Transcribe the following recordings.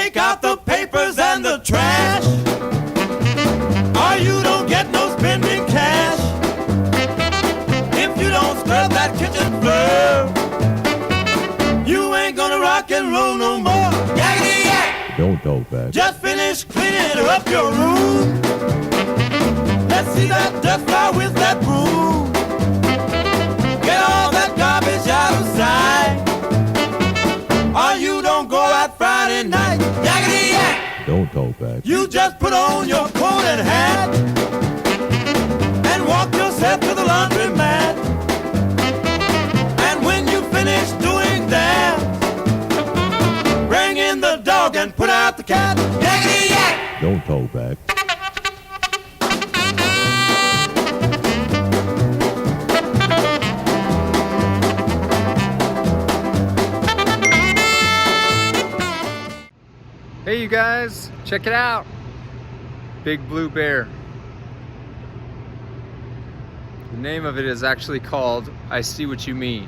take out the papers and the trash, or you don't get no spending cash. If you don't scrub that kitchen floor, you ain't gonna rock and roll no more. Yakety yak! Don't talk back. Just finish cleaning up your room. Let's see that dust fly with that broom. Get all that garbage out of sight, or you don't go out Friday night. Yakety yak! Don't talk back. You just put on your coat and hat and walk yourself to the laundromat. And when you finish doing that, bring in the dog and put out the cat. Yakety yak! Don't talk back. Hey you guys, check it out. Big Blue Bear. The name of it is actually called I See What You Mean.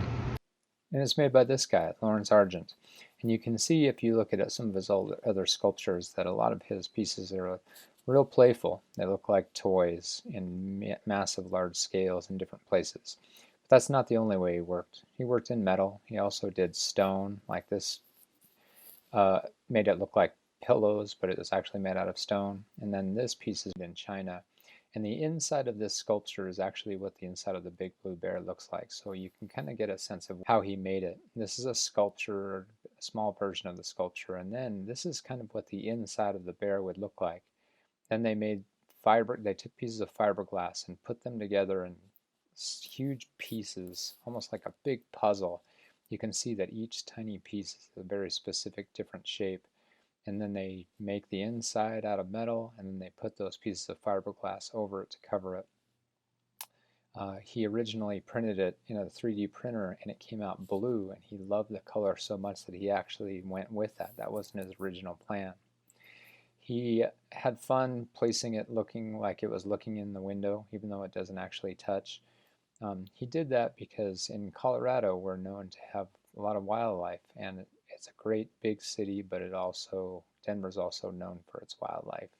And it's made by this guy, Lawrence Argent. And you can see if you look at some of his other sculptures that a lot of his pieces are real playful. They look like toys in massive large scales in different places. But that's not the only way he worked. He worked in metal. He also did stone, like this. Made it look like pillows, but it was actually made out of stone. And then this piece is in China. And the inside of this sculpture is actually what the inside of the Big Blue Bear looks like. So you can kind of get a sense of how he made it. This is a sculpture, a small version of the sculpture. And then this is kind of what the inside of the bear would look like. Then they took pieces of fiberglass and put them together in huge pieces, almost like a big puzzle. You can see that each tiny piece is a very specific different shape. And then they make the inside out of metal, and then they put those pieces of fiberglass over it to cover it. He originally printed it in a 3D printer, and it came out blue, and he loved the color so much that he actually went with that. That wasn't his original plan. He had fun placing it looking like it was looking in the window, even though it doesn't actually touch. He did that because in Colorado we're known to have a lot of wildlife, and it's a great big city, but Denver's also known for its wildlife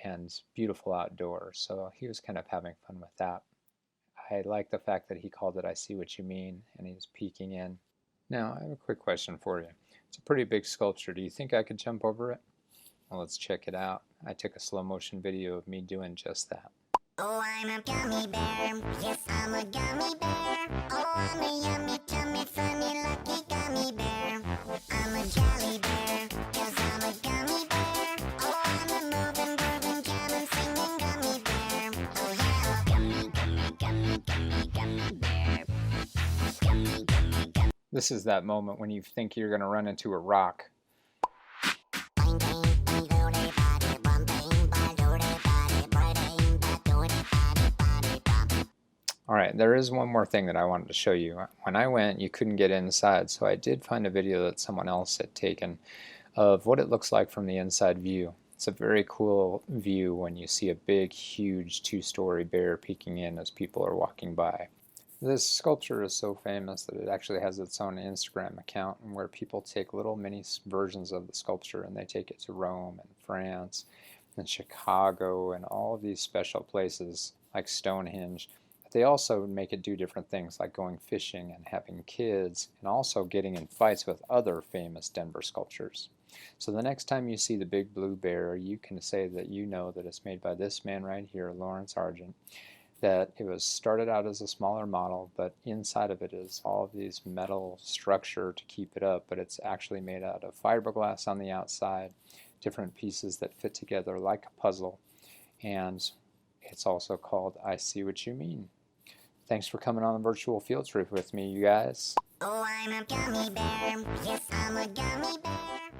and beautiful outdoors. So he was kind of having fun with that. I like the fact that he called it I See What You Mean, and he was peeking in. Now, I have a quick question for you. It's a pretty big sculpture. Do you think I could jump over it? Well, let's check it out. I took a slow motion video of me doing just that. Oh, I'm a gummy bear. Yes, I'm a gummy bear. Oh, I'm a yummy, tummy, funny, lucky gummy bear. I'm a jelly bear, 'cause I'm a gummy bear. Oh, I'm a moving, grooving, jamming, singing gummy bear. Oh, yeah. Gummy, gummy, gummy, gummy, gummy bear. Gummy, gummy, gummy. This is that moment when you think you're going to run into a rock. Alright, there is one more thing that I wanted to show you. When I went, you couldn't get inside, so I did find a video that someone else had taken of what it looks like from the inside view. It's a very cool view when you see a big, huge two-story bear peeking in as people are walking by. This sculpture is so famous that it actually has its own Instagram account where people take little mini versions of the sculpture and they take it to Rome and France and Chicago and all of these special places like Stonehenge. They also make it do different things like going fishing and having kids and also getting in fights with other famous Denver sculptures. So the next time you see the Big Blue Bear, you can say that you know that it's made by this man right here, Lawrence Argent, that it was started out as a smaller model, but inside of it is all of these metal structure to keep it up, but it's actually made out of fiberglass on the outside, different pieces that fit together like a puzzle, and it's also called I See What You Mean. Thanks for coming on the virtual field trip with me, you guys. Oh, I'm a gummy bear. Yes, I'm a gummy bear.